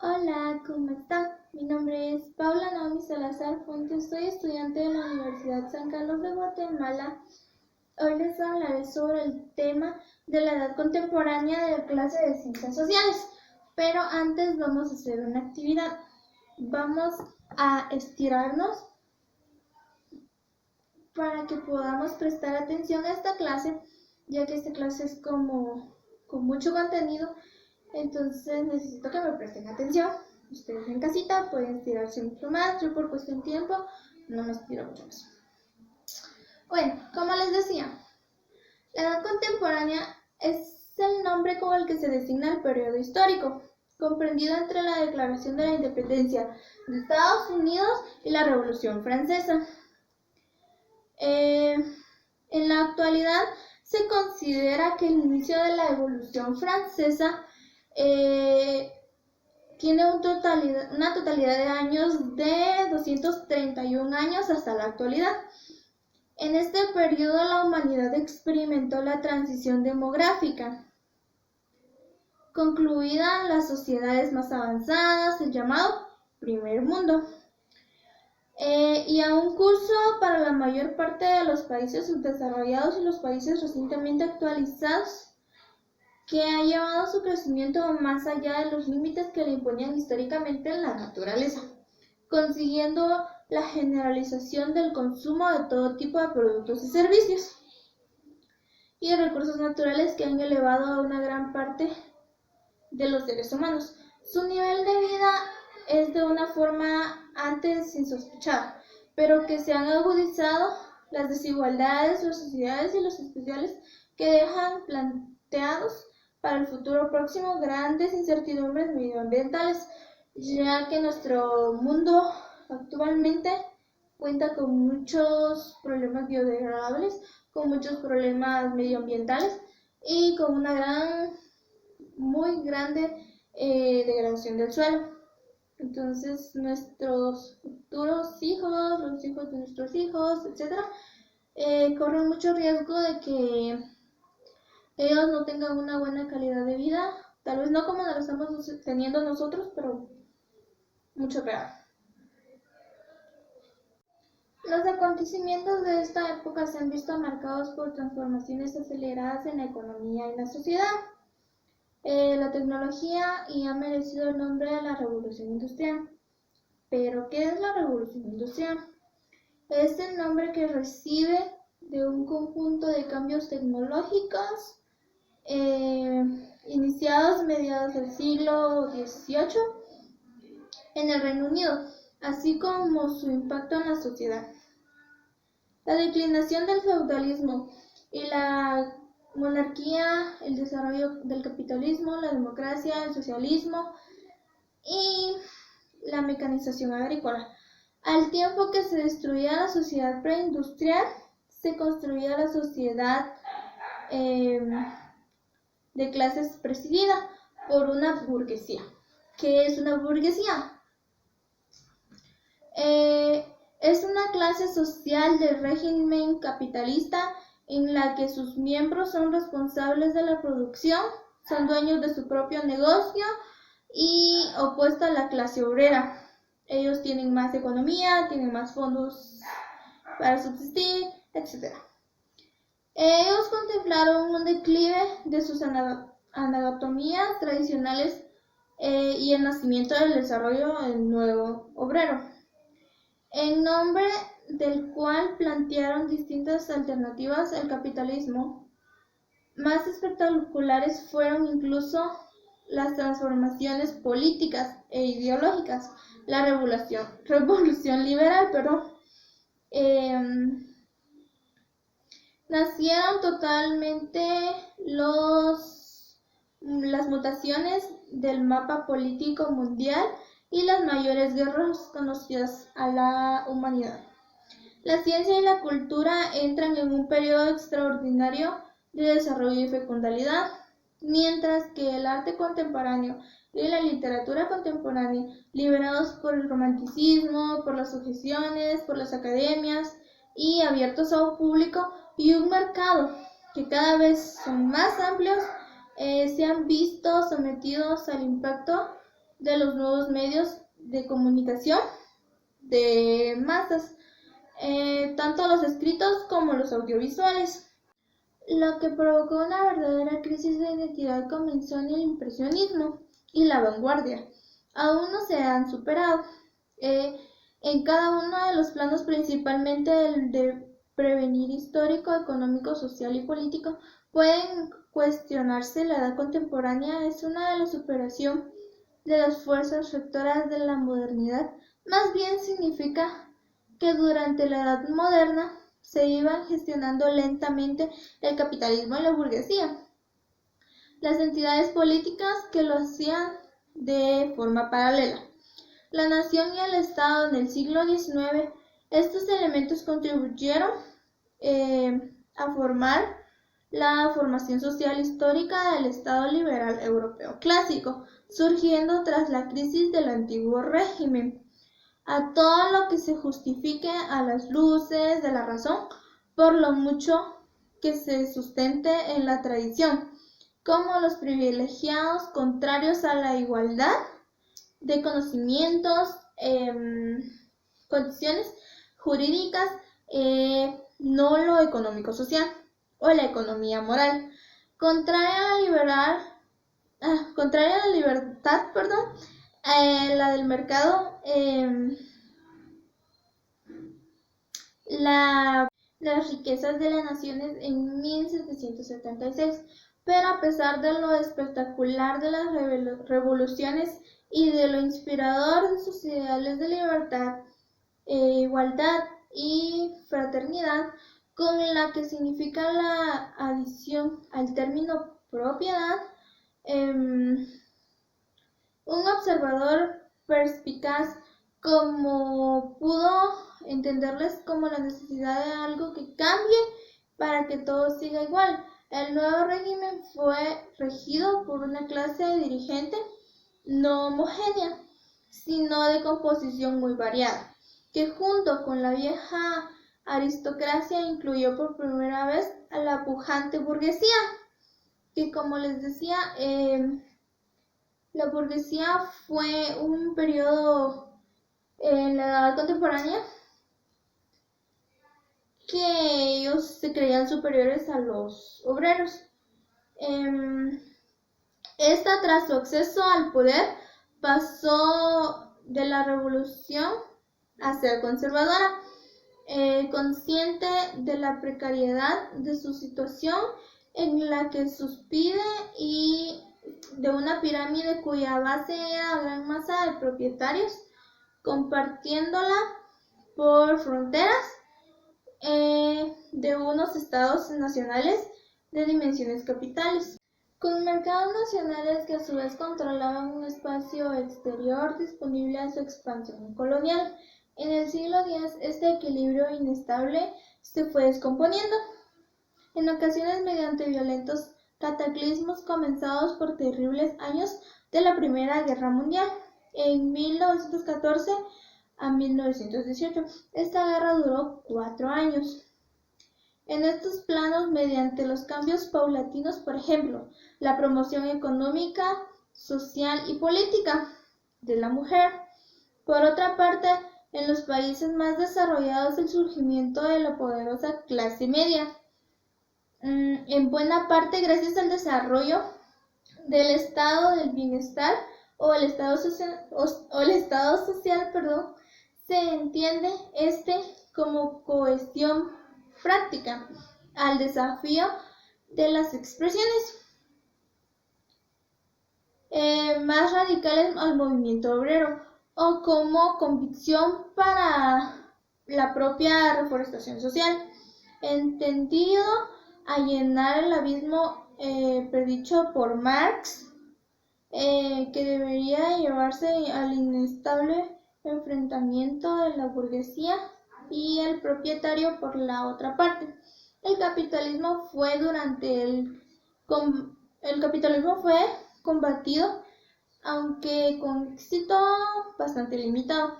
Hola, ¿cómo están? Mi nombre es Paula Naomi Salazar Fuentes, soy estudiante de la Universidad San Carlos de Guatemala. Hoy les hablaré sobre el tema de la edad contemporánea de la clase de Ciencias Sociales. Pero antes vamos a hacer una actividad. Vamos a estirarnos para que podamos prestar atención a esta clase, ya que esta clase es como con mucho contenido. Entonces necesito que me presten atención. Ustedes en casita pueden estirarse mucho más. Yo por cuestión de tiempo no me estiro mucho más. Bueno, como les decía, la edad contemporánea es el nombre con el que se designa el periodo histórico, comprendido entre la Declaración de la Independencia de Estados Unidos y la Revolución Francesa. En la actualidad se considera que el inicio de la Revolución Francesa tiene una totalidad de años de 231 años hasta la actualidad. En este periodo la humanidad experimentó la transición demográfica, concluida las sociedades más avanzadas, el llamado Primer Mundo, y a un curso para la mayor parte de los países subdesarrollados y los países recientemente actualizados, que ha llevado su crecimiento más allá de los límites que le imponían históricamente la naturaleza, consiguiendo la generalización del consumo de todo tipo de productos y servicios y de recursos naturales que han elevado a una gran parte de los seres humanos. Su nivel de vida es de una forma antes insospechada, pero que se han agudizado las desigualdades, las sociedades y los especiales que dejan planteados para el futuro próximo grandes incertidumbres medioambientales, ya que nuestro mundo actualmente cuenta con muchos problemas biodegradables, con muchos problemas medioambientales y con una muy grande degradación del suelo. Entonces nuestros futuros hijos, los hijos de nuestros hijos, etcétera, corren mucho riesgo de que ellos no tengan una buena calidad de vida, tal vez no como la estamos teniendo nosotros, pero mucho peor. Los acontecimientos de esta época se han visto marcados por transformaciones aceleradas en la economía y la sociedad. La tecnología y ha merecido el nombre de la revolución industrial. ¿Pero qué es la revolución industrial? Es el nombre que recibe de un conjunto de cambios tecnológicos iniciados mediados del siglo XVIII en el Reino Unido, así como su impacto en la sociedad. La declinación del feudalismo y la monarquía, el desarrollo del capitalismo, la democracia, el socialismo y la mecanización agrícola. Al tiempo que se destruía la sociedad preindustrial, se construía la sociedad de clases presidida por una burguesía. ¿Qué es una burguesía? Es una clase social del régimen capitalista en la que sus miembros son responsables de la producción, son dueños de su propio negocio y opuesta a la clase obrera. Ellos tienen más economía, tienen más fondos para subsistir, etc. Ellos contemplaron un declive de sus anatomías tradicionales y el nacimiento del desarrollo del nuevo obrero, en nombre del cual plantearon distintas alternativas al capitalismo. Más espectaculares fueron incluso las transformaciones políticas e ideológicas, la revolución liberal, nacieron totalmente las mutaciones del mapa político mundial y las mayores guerras conocidas a la humanidad. La ciencia y la cultura entran en un periodo extraordinario de desarrollo y fecundidad, mientras que el arte contemporáneo y la literatura contemporánea, liberados por el romanticismo, por las sugestiones, por las academias y abiertos a un público y un mercado que cada vez son más amplios, se han visto sometidos al impacto de los nuevos medios de comunicación de masas, tanto los escritos como los audiovisuales. Lo que provocó una verdadera crisis de identidad comenzó en el impresionismo y la vanguardia. Aún no se han superado. En cada uno de los planos, principalmente el de prevenir histórico, económico, social y político, pueden cuestionarse. La edad contemporánea es una de la superación de las fuerzas rectoras de la modernidad. Más bien significa que durante la edad moderna se iban gestionando lentamente el capitalismo y la burguesía. Las entidades políticas que lo hacían de forma paralela. La nación y el Estado en el siglo XIX, estos elementos contribuyeron a formar la formación social histórica del Estado liberal europeo clásico, surgiendo tras la crisis del antiguo régimen. A todo lo que se justifique a las luces de la razón, por lo mucho que se sustente en la tradición, como los privilegiados contrarios a la igualdad de conocimientos, condiciones jurídicas, no lo económico-social o la economía moral, contraria a la libertad, la del mercado, las riquezas de las naciones en 1776, pero a pesar de lo espectacular de las revoluciones y de lo inspirador de sus ideales de libertad, igualdad y fraternidad, con la que significa la adición al término propiedad, un observador perspicaz como pudo entenderles como la necesidad de algo que cambie para que todo siga igual. El nuevo régimen fue regido por una clase dirigente no homogénea, sino de composición muy variada, que junto con la vieja aristocracia incluyó por primera vez a la pujante burguesía, que como les decía, la burguesía fue un periodo en la edad contemporánea que ellos se creían superiores a los obreros. Esta, tras su acceso al poder, pasó de la revolución a ser conservadora, consciente de la precariedad de su situación en la que suspide y de una pirámide cuya base era gran masa de propietarios, compartiéndola por fronteras de unos estados nacionales de dimensiones capitales, con mercados nacionales que a su vez controlaban un espacio exterior disponible a su expansión colonial. En el siglo X, este equilibrio inestable se fue descomponiendo, en ocasiones mediante violentos cataclismos comenzados por terribles años de la Primera Guerra Mundial. En 1914 a 1918, esta guerra duró 4 años. En estos planos, mediante los cambios paulatinos, por ejemplo, la promoción económica, social y política de la mujer. Por otra parte, en los países más desarrollados, el surgimiento de la poderosa clase media, en buena parte gracias al desarrollo del estado del bienestar o el estado social, se entiende como cohesión práctica al desafío de las expresiones más radicales al movimiento obrero o como convicción para la propia reforestación social, entendido a llenar el abismo predicho por Marx, que debería llevarse al inestable enfrentamiento de la burguesía y el propietario por la otra parte. El capitalismo fue combatido, aunque con éxito bastante limitado,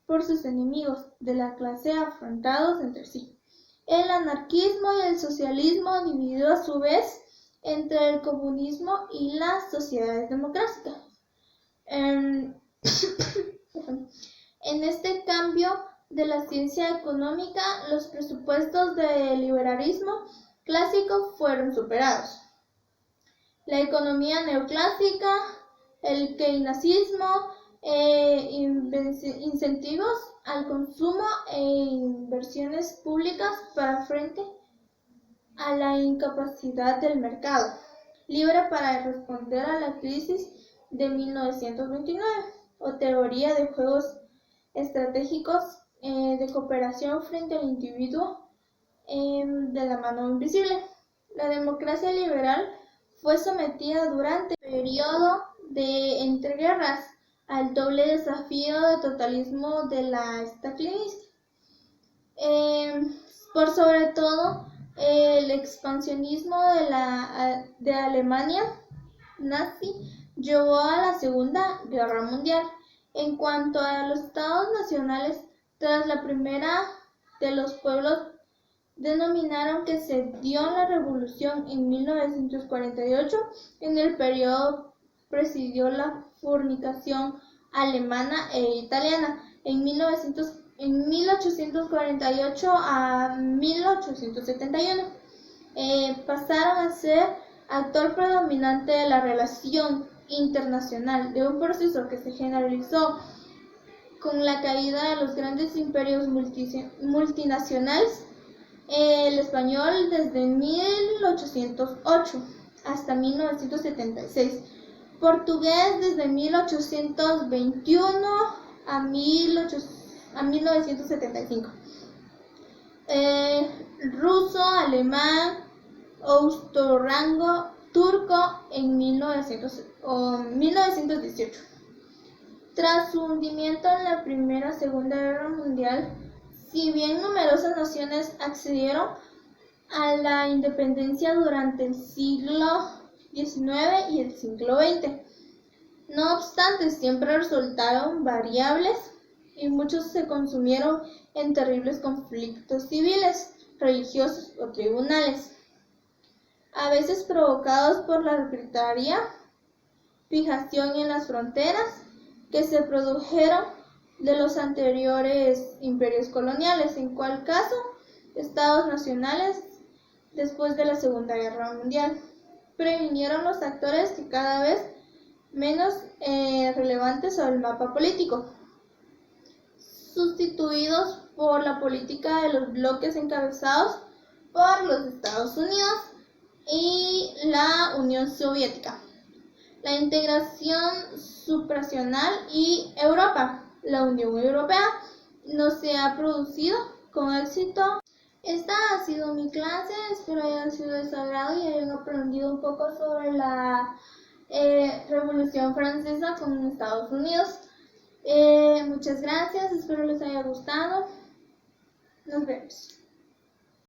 por sus enemigos de la clase afrontados entre sí. El anarquismo y el socialismo, dividido a su vez entre el comunismo y las sociedades democráticas. En este cambio de la ciencia económica, los presupuestos del liberalismo clásico fueron superados. La economía neoclásica, el keynesianismo, incentivos al consumo e inversiones públicas para frente a la incapacidad del mercado libre para responder a la crisis de 1929 o teoría de juegos estratégicos de cooperación frente al individuo de la mano invisible. La democracia liberal fue sometida durante el periodo de entreguerras al doble desafío de totalismo de la stalinismo. Por sobre todo, el expansionismo de Alemania nazi llevó a la Segunda Guerra Mundial. En cuanto a los estados nacionales, tras la primera de los pueblos denominaron que se dio la revolución en 1948, en el periodo presidió la fornicación alemana e italiana en 1848 a 1871. Pasaron a ser actor predominante de la relación internacional de un proceso que se generalizó con la caída de los grandes imperios multinacionales. El español desde 1808 hasta 1976, portugués desde 1821 a 1975, ruso, alemán, austrohúngaro, turco en 1918. Tras su hundimiento en la Primera y Segunda Guerra Mundial, si bien numerosas naciones accedieron a la independencia durante el siglo XIX y el siglo XX, no obstante siempre resultaron variables y muchos se consumieron en terribles conflictos civiles, religiosos o tribunales, a veces provocados por la arbitraria fijación en las fronteras que se produjeron de los anteriores imperios coloniales, en cual caso estados nacionales después de la Segunda Guerra Mundial previnieron los actores que cada vez menos relevantes sobre el mapa político, sustituidos por la política de los bloques encabezados por los Estados Unidos y la Unión Soviética, la integración supranacional y Europa. La Unión Europea no se ha producido con éxito. Esta ha sido mi clase, espero haya sido de su agrado y hayan aprendido un poco sobre la Revolución Francesa con Estados Unidos. Muchas gracias, espero les haya gustado. Nos vemos.